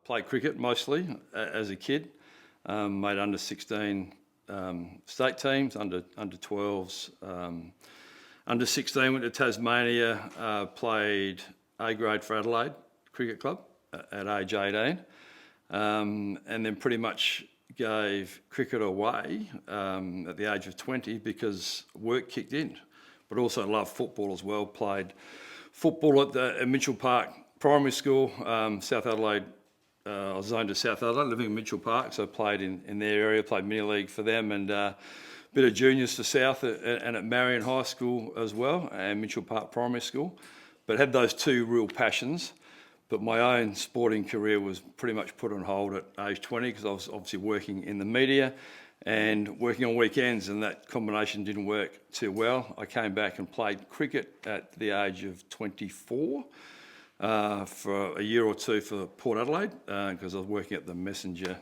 played cricket mostly as a kid. Made under 16 state teams, under 12s, under 16 went to Tasmania, played A grade for Adelaide Cricket Club at age 18, and then pretty much gave cricket away at the age of 20 because work kicked in, but also loved football as well. Played football at Mitchell Park Primary School, South Adelaide. I was zoned to South Adelaide, living in Mitchell Park, so I played in their area, played mini league for them, and a bit of juniors for South and at Marion High School as well, and Mitchell Park Primary School. But had those two real passions. But my own sporting career was pretty much put on hold at age 20 because I was obviously working in the media and working on weekends, and that combination didn't work too well. I came back and played cricket at the age of 24 for a year or two for Port Adelaide because I was working at the Messenger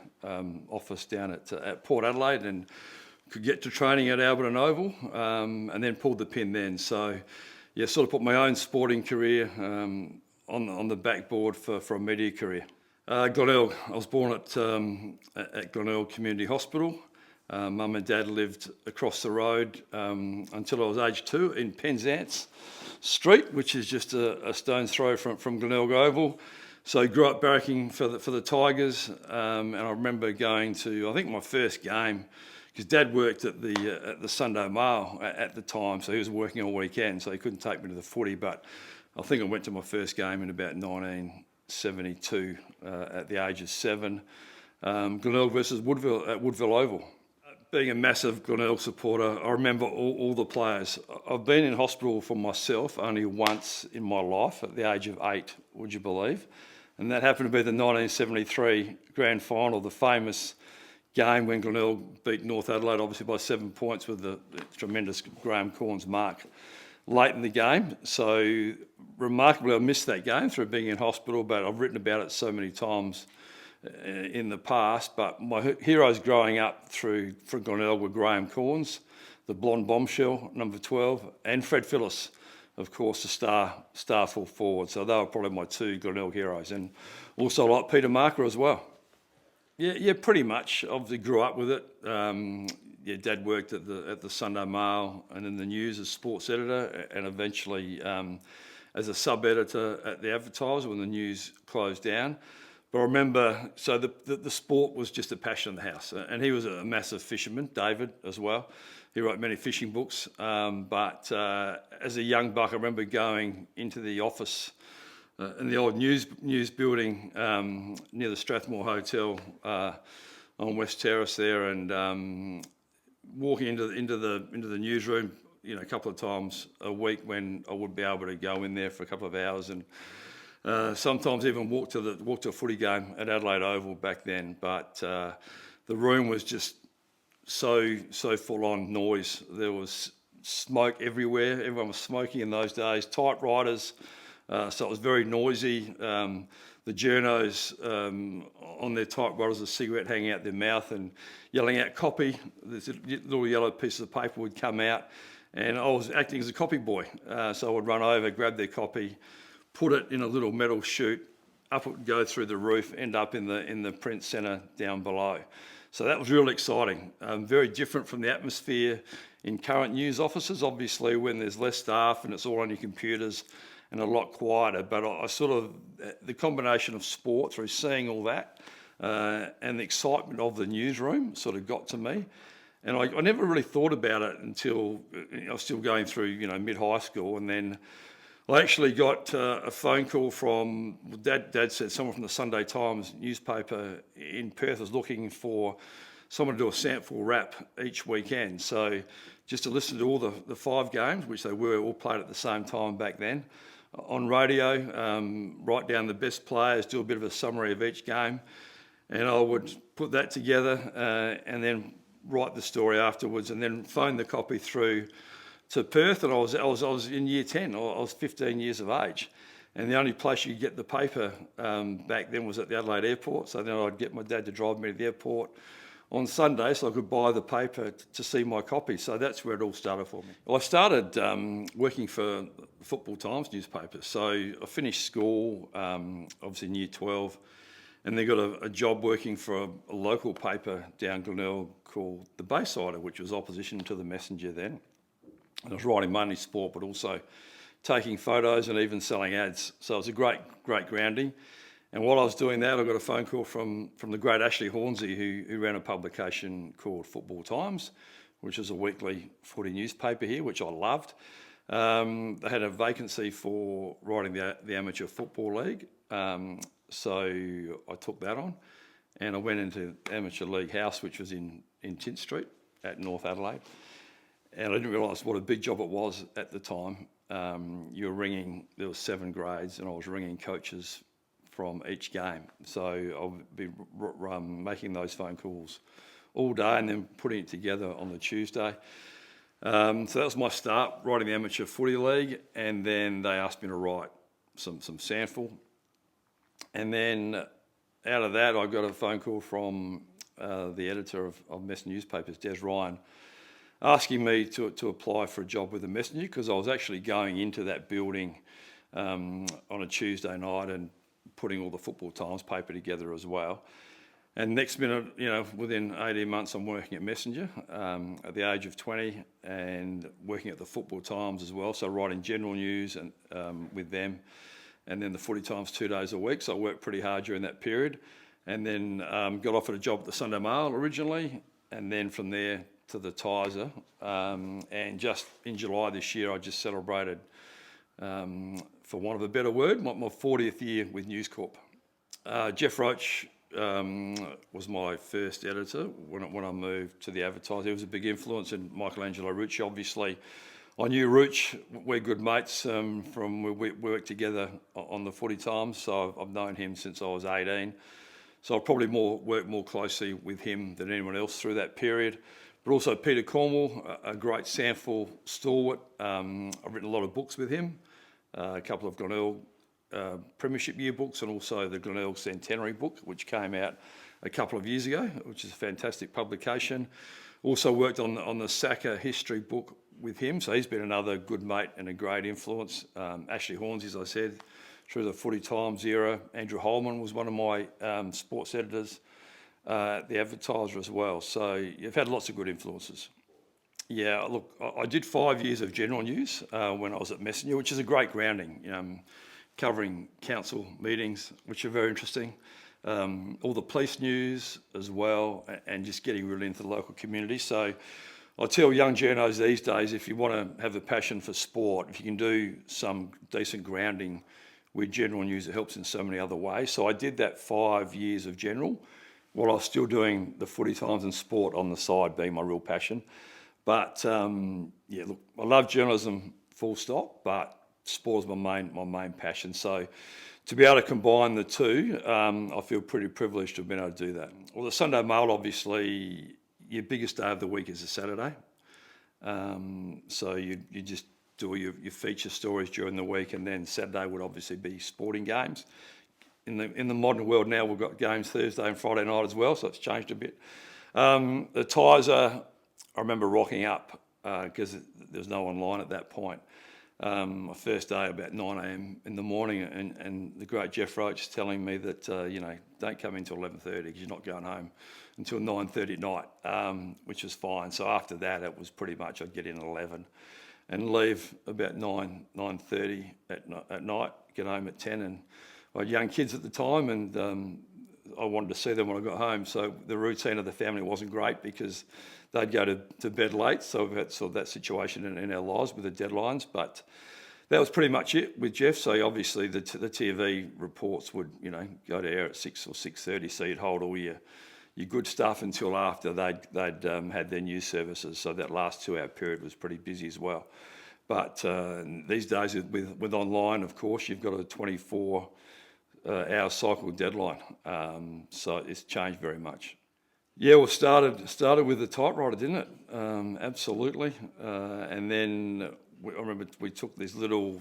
office down at Port Adelaide and could get to training at Alberton Oval, and then pulled the pin then. So, yeah, sort of put my own sporting career on the backboard for a media career. Glenelg, I was born at Glenelg Community Hospital. Mum and Dad lived across the road until I was age 2 in Penzance Street, which is just a stone's throw from Glenelg Oval. So I grew up barracking for the Tigers, and I remember going to, I think, my first game, because Dad worked at the Sunday Mail at the time, so he was working on weekends, so he couldn't take me to the footy, but I think I went to my first game in about 1972 at the age of 7. Glenelg versus Woodville at Woodville Oval. Being a massive Glenelg supporter, I remember all the players. I've been in hospital for myself only once in my life at the age of 8, would you believe? And that happened to be the 1973 grand final, the famous game when Glenelg beat North Adelaide, obviously by 7 points with the tremendous Graham Corns mark late in the game. So remarkably, I missed that game through being in hospital, but I've written about it so many times in the past. But my heroes growing up for Glenelg were Graham Corns, the blonde bombshell, number 12, and Fred Phillis, of course, the star full forward. So they were probably my two Glenelg heroes, and also like Peter Marker as well. Yeah, pretty much. Obviously grew up with it. Dad worked at the Sunday Mail and in the News as sports editor, and eventually as a sub-editor at the Advertiser when the News closed down. But I remember, so the sport was just a passion in the house, and he was a massive fisherman, David, as well. He wrote many fishing books, but as a young buck, I remember going into the office in the old news building near the Strathmore Hotel on West Terrace there, and walking into the newsroom, a couple of times a week when I would be able to go in there for a couple of hours, and sometimes even walk to a footy game at Adelaide Oval back then. But the room was just so full on noise. There was smoke everywhere. Everyone was smoking in those days. Typewriters. So it was very noisy. The journos on their typewriters, a cigarette hanging out their mouth and yelling out copy. This little yellow piece of paper would come out, and I was acting as a copy boy. So I would run over, grab their copy, put it in a little metal chute, up it would go through the roof, end up in the print centre down below. So that was really exciting. Very different from the atmosphere in current news offices, obviously, when there's less staff and it's all on your computers and a lot quieter. But I sort of, the combination of sport through seeing all that and the excitement of the newsroom sort of got to me. And I never really thought about it until I was still going through, mid-high school. And then I actually got a phone call from, Dad said someone from the Sunday Times newspaper in Perth was looking for someone to do a sample rap each weekend. So just to listen to all the 5 games, which they were all played at the same time back then, on radio, write down the best players, do a bit of a summary of each game, and I would put that together and then write the story afterwards, and then phone the copy through to Perth. And I was in year 10. I was 15 years of age, and the only place you could get the paper back then was at the Adelaide airport. So then I'd get my dad to drive me to the airport on Sunday so I could buy the paper to see my copy. So that's where it all started for me. Well, I started working for Football Times newspaper. So I finished school, obviousin year 12, and then got a job working for a local paper down Glenelg called The Baysider, which was opposition to the Messenger then. And I was writing mainly sport, but also taking photos and even selling ads. So it was a great grounding. And while I was doing that, I got a phone call from the great Ashley Hornsey, who ran a publication called Football Times, which is a weekly footy newspaper here, which I loved. They had a vacancy for writing the Amateur Football League. So I took that on, and I went into Amateur League House, which was in Tint Street at North Adelaide. And I didn't realise what a big job it was at the time. You were ringing, there were 7 grades, and I was ringing coaches from each game. So I'll be making those phone calls all day and then putting it together on the Tuesday. So that was my start, writing the Amateur Footy League, and then they asked me to write some sample. And then out of that, I got a phone call from the editor of Messenger Newspapers, Des Ryan, asking me to apply for a job with the Messenger, because I was actually going into that building on a Tuesday night and putting all the Football Times paper together as well. And next minute, within 18 months, I'm working at Messenger at the age of 20, and working at the Football Times as well, so writing general news and with them, and then the Footy Times 2 days a week. So I worked pretty hard during that period, and then got offered a job at the Sunday Mail originally, and then from there to the Tiser. And just in July this year, I just celebrated, for want of a better word, my 40th year with News Corp. Jeff Roach was my first editor when I moved to the Advertiser. He was a big influence, and Michelangelo Rucci, obviously. I knew Rucci, we're good mates from we worked together on the Footy Times, so I've known him since I was 18. So I probably worked more closely with him than anyone else through that period. But also Peter Cornwall, a great sample stalwart. I've written a lot of books with him, a couple of Glenelg Premiership yearbooks, and also the Glenelg Centenary book, which came out a couple of years ago, which is a fantastic publication. Also worked on the Saka history book with him, so he's been another good mate and a great influence. Ashley Hornsey, as I said, through the Footy Times era. Andrew Holman was one of my sports editors at the Advertiser as well. So you've had lots of good influences. Yeah, look, I did 5 years of general news when I was at Messenger, which is a great grounding, covering council meetings, which are very interesting. All the police news as well, and just getting really into the local community. So I tell young journos these days, if you want to have a passion for sport, if you can do some decent grounding with general news, it helps in so many other ways. So I did that 5 years of general, while I was still doing the Footy Times and sport on the side, being my real passion. But yeah, look, I love journalism, full stop, but sport is my main passion. So to be able to combine the two, I feel pretty privileged to have been able to do that. Well, the Sunday Mail, obviously, your biggest day of the week is a Saturday. So you just do your feature stories during the week, and then Saturday would obviously be sporting games. In the modern world now, we've got games Thursday and Friday night as well, so it's changed a bit. The Tiser, I remember rocking up because there's no online at that point. My first day about 9 a.m. in the morning, and the great Jeff Roach telling me that, don't come in till 11:30 because you're not going home until 9:30 at night, which was fine. So after that, it was pretty much I'd get in at 11 and leave about 9:30 at night, get home at 10. And I had young kids at the time, and I wanted to see them when I got home. So the routine of the family wasn't great because they'd go to bed late. So we've had sort of that situation in our lives with the deadlines. But that was pretty much it with Jeff. So obviously the TV reports would, go to air at 6 or 6:30. So you'd hold all your good stuff until after they'd had their news services. So that last 2 hour period was pretty busy as well. But these days with online, of course, you've got a 24 hour cycle deadline. So it's changed very much. Yeah, well, started with the typewriter, didn't it? Absolutely. And then I remember we took these little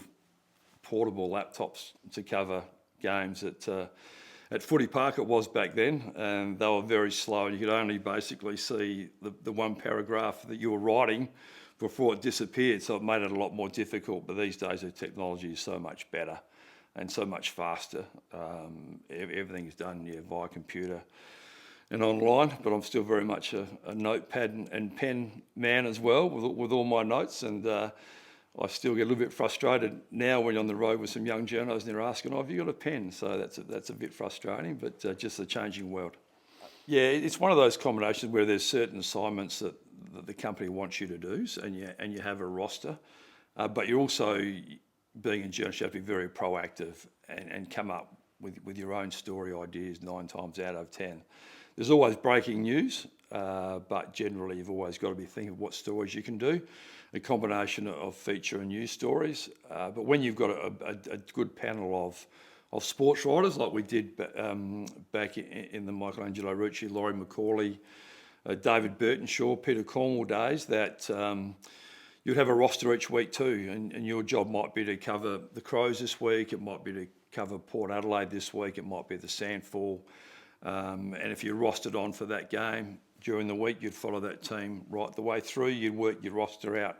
portable laptops to cover games at Footy Park. It was back then, and they were very slow. You could only basically see the one paragraph that you were writing before it disappeared. So it made it a lot more difficult. But these days, the technology is so much better. and so much faster. Everything's done via computer and online, but I'm still very much a notepad and pen man as well with all my notes, and I still get a little bit frustrated now when you're on the road with some young journos and they're asking, "Oh, have you got a pen?" So that's a bit frustrating, but just the changing world. Yeah, it's one of those combinations where there's certain assignments that the company wants you to do, and you have a roster, but you're also, being a journalist, you have to be very proactive and come up with your own story ideas 9 times out of 10. There's always breaking news, but generally you've always got to be thinking of what stories you can do, a combination of feature and news stories. But when you've got a good panel of sports writers, like we did back in the Michelangelo Rucci, Laurie McCauley, David Burtonshaw, Peter Cornwall days, that you'd have a roster each week too, and your job might be to cover the Crows this week, it might be to cover Port Adelaide this week, it might be the Sandfall, and if you're rostered on for that game during the week, you'd follow that team right the way through. You'd work your roster out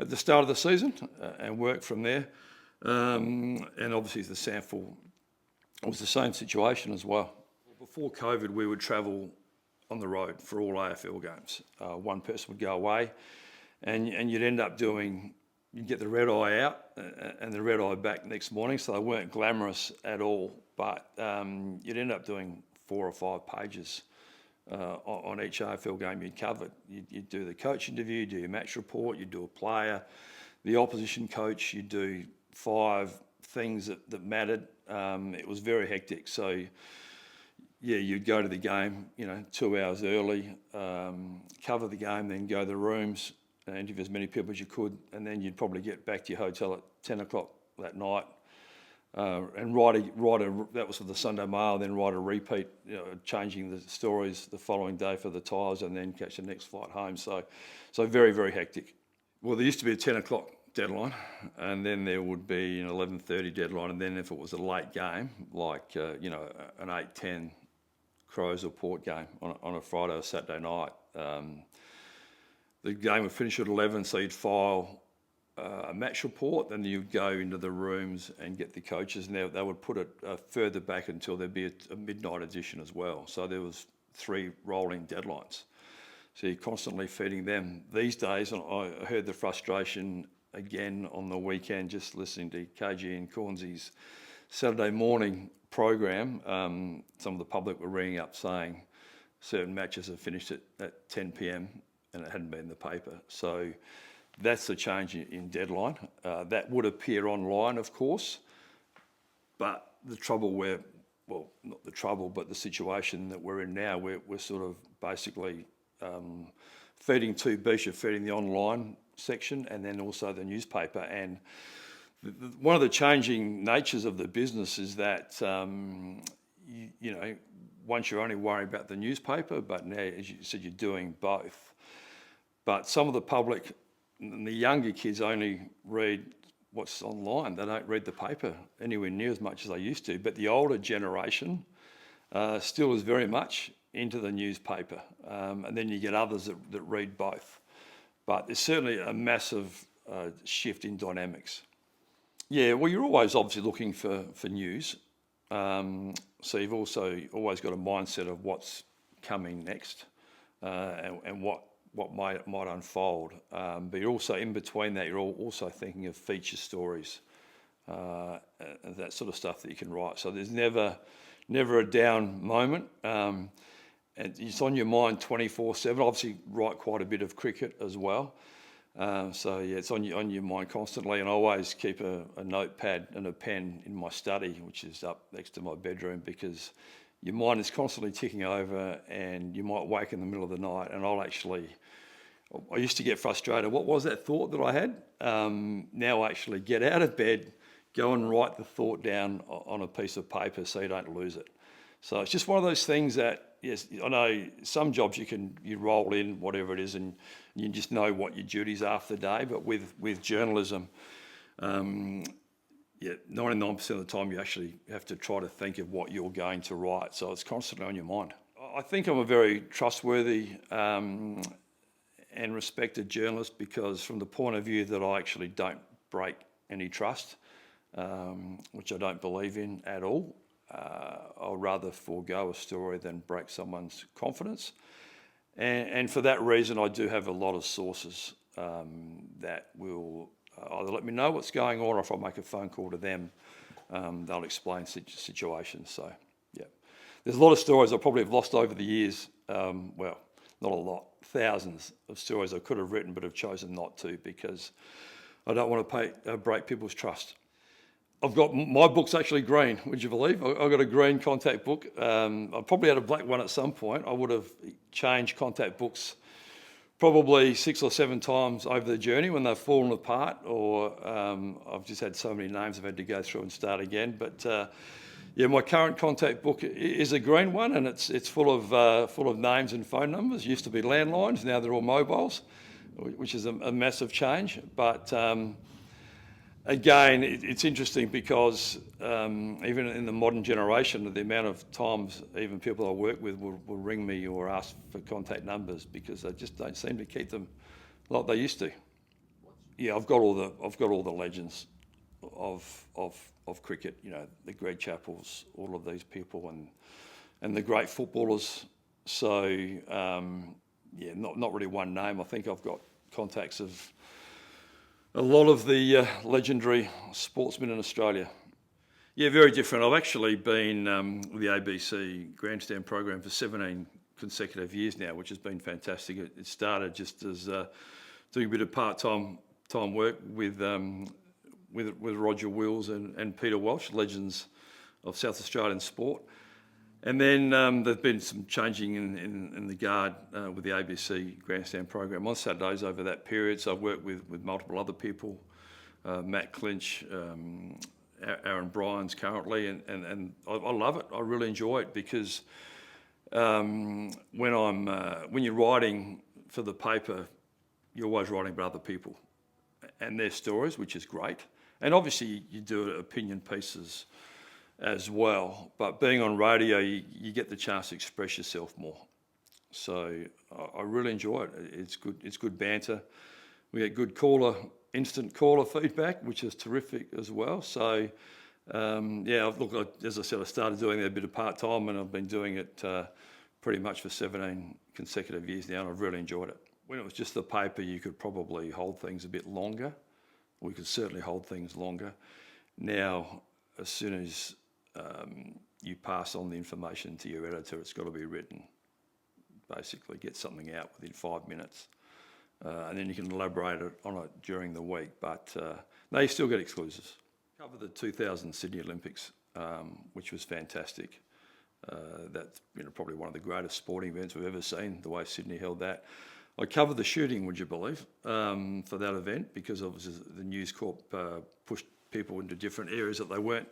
at the start of the season and work from there. And obviously the Sandfall was the same situation as well. Before COVID, we would travel on the road for all AFL games. One person would go away, and you'd end up you'd get the red eye out and the red eye back next morning, so they weren't glamorous at all, but you'd end up doing 4 or 5 pages on each AFL game you'd covered. You'd do the coach interview, you'd do your match report, you'd do a player, the opposition coach, you'd do 5 things that mattered. It was very hectic. So, yeah, you'd go to the game, 2 hours early, cover the game, then go to the rooms, and interview as many people as you could, and then you'd probably get back to your hotel at 10 o'clock that night, and write a that was for the Sunday Mail, then write a repeat, changing the stories the following day for the Tigers, and then catch the next flight home. So very, very hectic. Well, there used to be a 10 o'clock deadline, and then there would be an 11:30 deadline, and then if it was a late game, like an 8:10 Crows or Port game on a Friday or Saturday night, the game would finish at 11, so you'd file a match report, then you'd go into the rooms and get the coaches, and they would put it further back until there'd be a midnight edition as well. So there was 3 rolling deadlines. So you're constantly feeding them. These days, and I heard the frustration again on the weekend, just listening to KG and Cornsy's Saturday morning program. Some of the public were ringing up saying certain matches have finished at 10 p.m. and it hadn't been in the paper. So that's the change in deadline. That would appear online, of course, but the situation that we're in now, we're sort of basically feeding 2 beasts. You're feeding the online section and then also the newspaper. And one of the changing natures of the business is that, once you're only worrying about the newspaper, but now, as you said, you're doing both. But some of the public, the younger kids, only read what's online. They don't read the paper anywhere near as much as they used to. But the older generation still is very much into the newspaper. And then you get others that read both. But there's certainly a massive shift in dynamics. Yeah, well, you're always obviously looking for news. So you've also always got a mindset of what's coming next and what might unfold. But you're also, in between that, you're also thinking of feature stories and that sort of stuff that you can write. So there's never a down moment. And it's on your mind 24/7. Obviously, write quite a bit of cricket as well. So yeah, it's on your mind constantly, and I always keep a notepad and a pen in my study, which is up next to my bedroom, because your mind is constantly ticking over, and you might wake in the middle of the night, and I used to get frustrated. What was that thought that I had? Now I actually get out of bed, go and write the thought down on a piece of paper so you don't lose it. So it's just one of those things that, yes, I know some jobs you roll in, whatever it is, and you just know what your duties are for the day. But with journalism, 99% of the time you actually have to try to think of what you're going to write. So it's constantly on your mind. I think I'm a very trustworthy and respected journalist, because from the point of view that I actually don't break any trust. which I don't believe in at all. I'll rather forego a story than break someone's confidence. And for that reason, I do have a lot of sources that will either let me know what's going on, or if I make a phone call to them, they'll explain situations. So, yeah. There's a lot of stories I probably have lost over the years. Well, not a lot, thousands of stories I could have written but have chosen not to, because I don't want to break people's trust. I've got, my book's actually green, would you believe? I've got a green contact book. I probably had a black one at some point. I would have changed contact books probably 6 or 7 times over the journey when they've fallen apart, or I've just had so many names I've had to go through and start again. But yeah, my current contact book is a green one, and it's full of names and phone numbers. It used to be landlines, now they're all mobiles, which is a massive change. But again, it's interesting because even in the modern generation, the amount of times even people I work with will ring me or ask for contact numbers, because they just don't seem to keep them like they used to. Yeah, I've got all the legends of cricket. You know, the Greg Chappells, all of these people, and the great footballers. So yeah, not really one name. I think I've got contacts of a lot of the legendary sportsmen in Australia. Yeah, very different. I've actually been with the ABC Grandstand program for 17 consecutive years now, which has been fantastic. It started just as doing a bit of part-time work with Roger Wills and Peter Walsh, legends of South Australian sport. And then there's been some changing in the guard with the ABC Grandstand program on Saturdays over that period. So I've worked with multiple other people, Matt Clinch, Aaron Bryans currently, and I love it. I really enjoy it, because when you're writing for the paper, you're always writing about other people and their stories, which is great. And obviously you do opinion pieces as well, but being on radio, you get the chance to express yourself more. So I really enjoy it. It's good banter. We get good instant caller feedback, which is terrific as well. So yeah, look, as I said, I started doing it a bit of part-time, and I've been doing it pretty much for 17 consecutive years now, and I've really enjoyed it. When it was just the paper, you could probably hold things a bit longer. We could certainly hold things longer. Now, as soon as you pass on the information to your editor, it's got to be written. Basically, get something out within 5 minutes, and then you can elaborate on it during the week. But no, you still get exclusives. Cover the 2000 Sydney Olympics, which was fantastic. That's probably one of the greatest sporting events we've ever seen, the way Sydney held that. I covered the shooting, would you believe, for that event, because obviously the News Corp pushed people into different areas that they weren't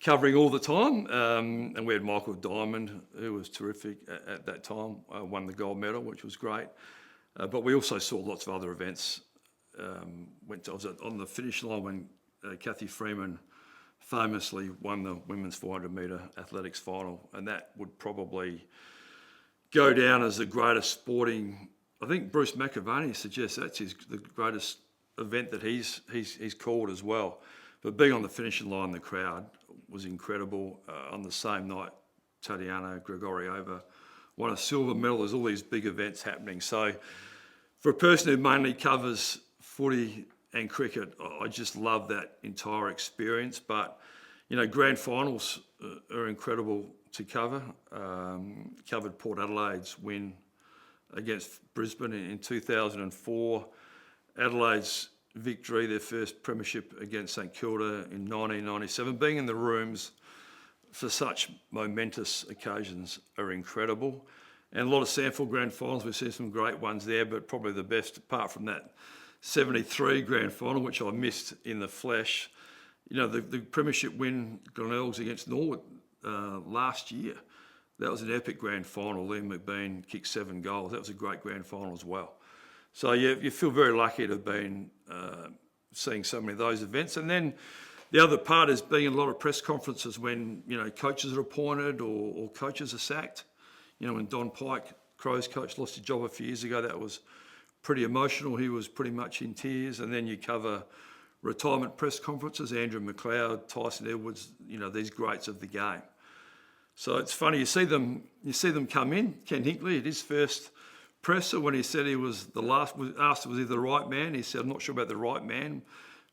covering all the time. And we had Michael Diamond, who was terrific at that time, won the gold medal, which was great. But we also saw lots of other events. I was on the finish line when Kathy Freeman famously won the women's 400 metre athletics final, and that would probably go down as the greatest sporting. I think Bruce McAvaney suggests that's the greatest event that he's called as well. But being on the finishing line, the crowd was incredible. On the same night, Tatiana Grigorieva won a silver medal. There's all these big events happening. So for a person who mainly covers footy and cricket, I just love that entire experience. But, grand finals are incredible to cover. Covered Port Adelaide's win against Brisbane in 2004. Adelaide's victory, their first premiership against St Kilda in 1997. Being in the rooms for such momentous occasions are incredible. And a lot of Sanford grand finals, we've seen some great ones there, but probably the best, apart from that 73 grand final, which I missed in the flesh. The premiership win, Glenelg's against Norwood last year. That was an epic grand final. Liam McBean kicked 7 goals. That was a great grand final as well. So yeah, you feel very lucky to have been seeing so many of those events. And then the other part is being in a lot of press conferences when coaches are appointed or coaches are sacked. When Don Pike, Crows coach, lost his job a few years ago, that was pretty emotional. He was pretty much in tears. And then you cover retirement press conferences, Andrew McLeod, Tyson Edwards, these greats of the game. So it's funny, you see them come in. Ken Hinkley at his first presser, when he said he was the last, was asked was he the right man, he said, I'm not sure about the right man,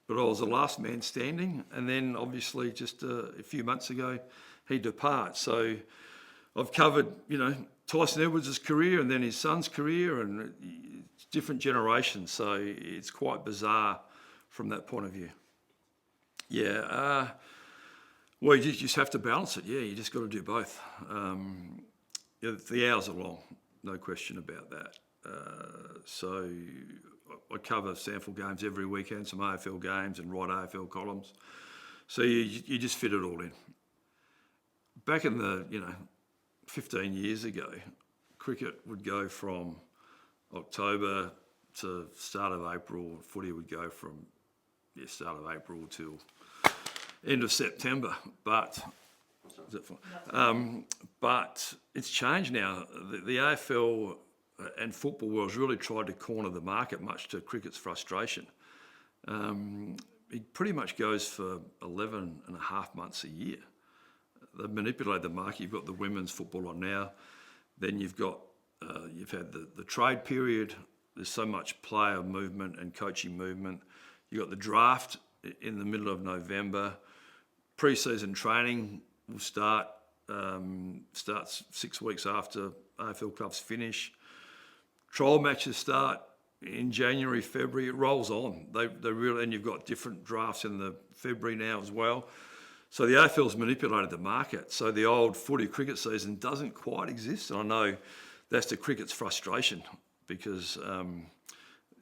but I was the last man standing. And then obviously just a few months ago, he departs. So I've covered, Tyson Edwards' career and then his son's career, and different generations. So it's quite bizarre from that point of view. Yeah, well, you just have to balance it. Yeah, you just got to do both. The hours are long, no question about that. So I cover sample games every weekend, some AFL games and write AFL columns. So you just fit it all in. Back in the 15 years ago, cricket would go from October to start of April. Footy would go from start of April till end of September. But it's changed now. The AFL and football world's really tried to corner the market, much to cricket's frustration. It pretty much goes for 11 and a half months a year. They've manipulated the market. You've got the women's football on now. Then you've had the trade period. There's so much player movement and coaching movement. You've got the draft in the middle of November. Pre-season training will starts 6 weeks after AFL clubs finish. Trial matches start in January, February. It rolls on. They really, and you've got different drafts in the February now as well. So the AFL's manipulated the market. So the old footy cricket season doesn't quite exist. And I know that's the cricket's frustration, because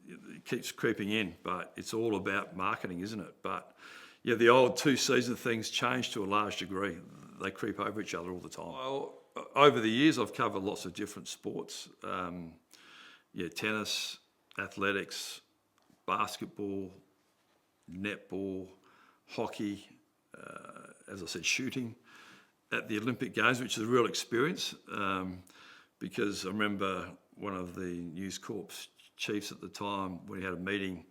it keeps creeping in, but it's all about marketing, isn't it? But yeah, the old two-season things change to a large degree. They creep over each other all the time. Well, over the years, I've covered lots of different sports. Tennis, athletics, basketball, netball, hockey, as I said, shooting at the Olympic Games, which is a real experience, because I remember one of the News Corp's chiefs at the time, when he had a meeting,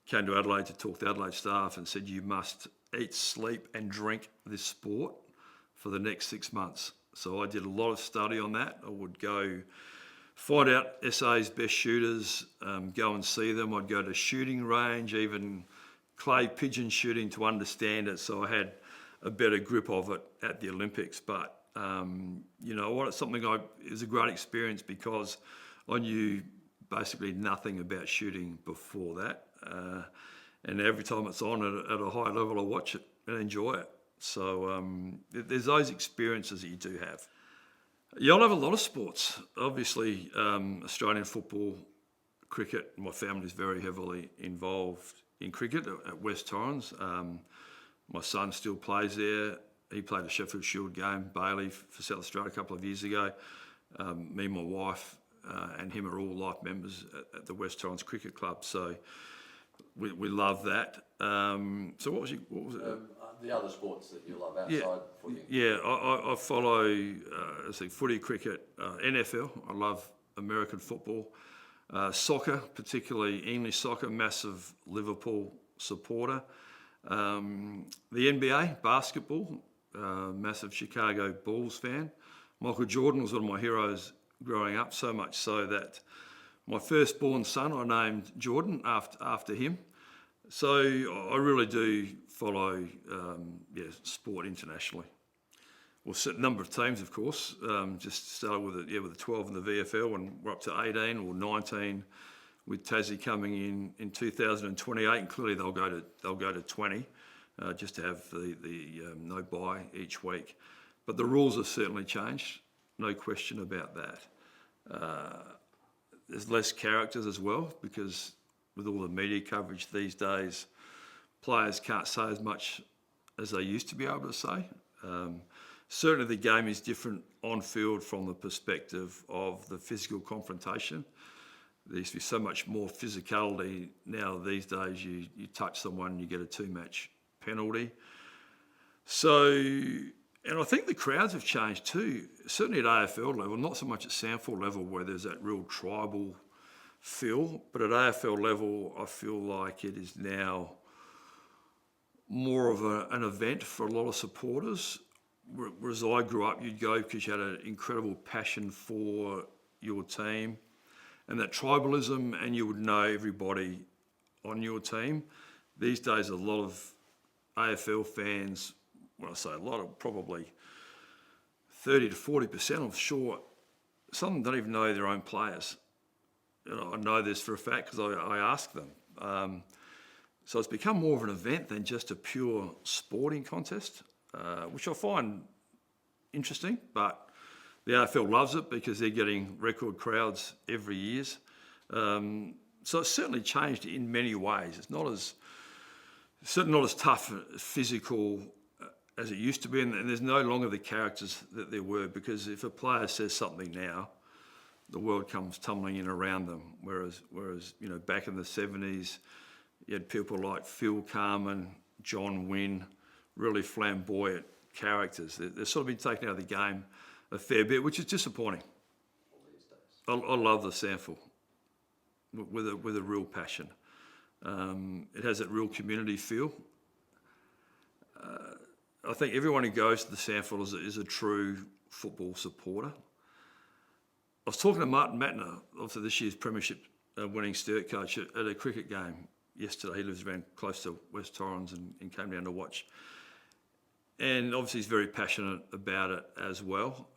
came to Adelaide to talk to the Adelaide staff and said, you must eat, sleep and drink this sport for the next 6 months. So I did a lot of study on that. I would go find out SA's best shooters, go and see them. I'd go to shooting range, even clay pigeon shooting, to understand it, so I had a better grip of it at the Olympics. But it's something it was a great experience, because I knew basically nothing about shooting before that, and every time it's on at a high level, I watch it and enjoy it. So there's those experiences that you do have. Yeah, I love a lot of sports. Obviously, Australian football, cricket. My family's very heavily involved in cricket at West Torrens. My son still plays there. He played a Sheffield Shield game, Bailey, for South Australia a couple of years ago. Me and my wife and him are all life members at the West Torrens Cricket Club. So we love that. So what was it? The other sports that you love outside footy? Yeah, I follow footy, cricket, NFL. I love American football. Soccer, particularly English soccer, massive Liverpool supporter. The NBA, basketball, massive Chicago Bulls fan. Michael Jordan was one of my heroes growing up, so much so that my firstborn son I named Jordan after him. So I really do follow sport internationally. Well, a number of teams, of course. Just started with the 12 in the VFL, and we're up to 18 or 19 with Tassie coming in 2028, and clearly they'll go to 20, just to have the no bye each week. But the rules have certainly changed, no question about that. There's less characters as well, because with all the media coverage these days, players can't say as much as they used to be able to say. Certainly the game is different on field from the perspective of the physical confrontation. There used to be so much more physicality. Now these days you touch someone, you get a 2-match penalty. So, and I think the crowds have changed too, certainly at AFL level, not so much at SANFL level where there's that real tribal feel, but at AFL level I feel like it is now more of an event for a lot of supporters. Whereas I grew up, you'd go because you had an incredible passion for your team and that tribalism, and you would know everybody on your team. These days, a lot of AFL fans, when I say a lot, of probably 30 to 40%, I'm sure, some of them don't even know their own players. I know this for a fact because I ask them. So it's become more of an event than just a pure sporting contest, which I find interesting, but the AFL loves it because they're getting record crowds every year. So it's certainly changed in many ways. It's certainly not as tough, physical as it used to be, and there's no longer the characters that there were, because if a player says something now, the world comes tumbling in around them. Whereas back in the 70s, you had people like Phil Carman, John Wynn, really flamboyant characters. They've sort of been taken out of the game a fair bit, which is disappointing. I love the SANFL with a real passion. It has that real community feel. I think everyone who goes to the SANFL is a true football supporter. I was talking to Martin Mattner, obviously this year's premiership winning Sturt coach, at a cricket game yesterday. He lives around close to West Torrens and came down to watch. And obviously he's very passionate about it as well.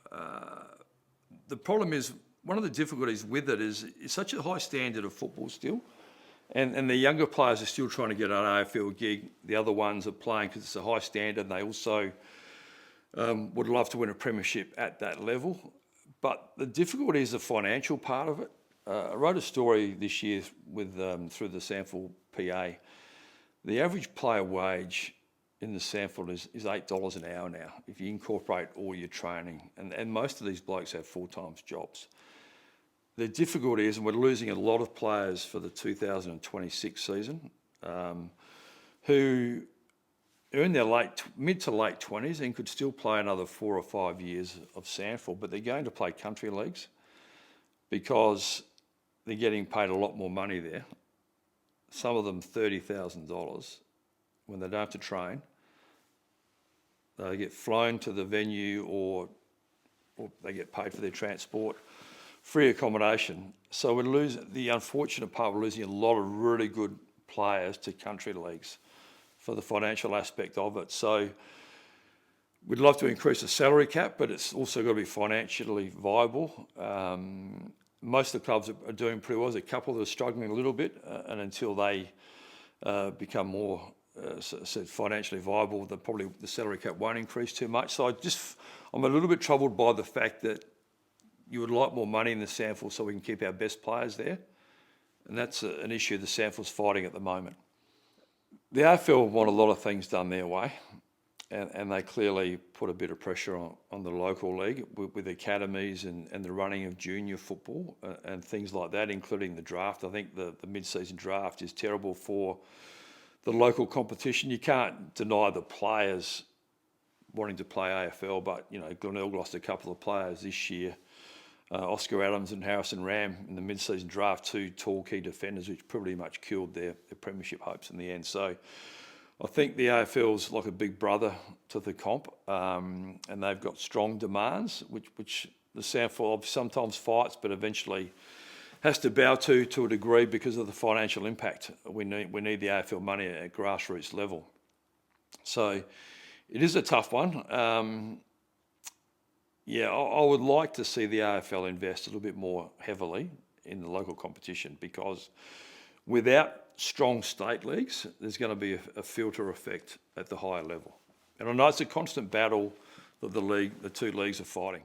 The problem is, one of the difficulties with it is it's such a high standard of football still. And the younger players are still trying to get an AFL gig. The other ones are playing because it's a high standard, and they also would love to win a premiership at that level. But the difficulty is the financial part of it. I wrote a story this year through the SANFL PA. The average player wage in the SANFL is $8 an hour now, if you incorporate all your training. And most of these blokes have full-time jobs. The difficulty is, and we're losing a lot of players for the 2026 season, who are in their mid to late 20s and could still play another 4 or 5 years of SANFL, but they're going to play country leagues because they're getting paid a lot more money there. Some of them $30,000 when they don't have to train. They get flown to the venue or they get paid for their transport, free accommodation. So the unfortunate part, we're losing a lot of really good players to country leagues for the financial aspect of it. So we'd love to increase the salary cap, but it's also got to be financially viable. Most of the clubs are doing pretty well. There's a couple that are struggling a little bit, and until they become more financially viable, the salary cap won't increase too much. So I'm a little bit troubled by the fact that you would like more money in the SANFL so we can keep our best players there. And that's an issue the SANFL's fighting at the moment. The AFL want a lot of things done their way, and they clearly put a bit of pressure on the local league with academies and the running of junior football and things like that, including the draft. I think the mid-season draft is terrible for the local competition. You can't deny the players wanting to play AFL, but Glenelg lost a couple of players this year. Oscar Adams and Harrison Ram in the mid-season draft, 2 tall key defenders, which pretty much killed their premiership hopes in the end. So I think the AFL's like a big brother to the comp, and they've got strong demands, which the SANFL sometimes fights, but eventually has to bow to a degree because of the financial impact. We need the AFL money at grassroots level. So it is a tough one. I would like to see the AFL invest a little bit more heavily in the local competition, because without strong state leagues, there's going to be a filter effect at the higher level. And I know it's a constant battle that the two leagues are fighting.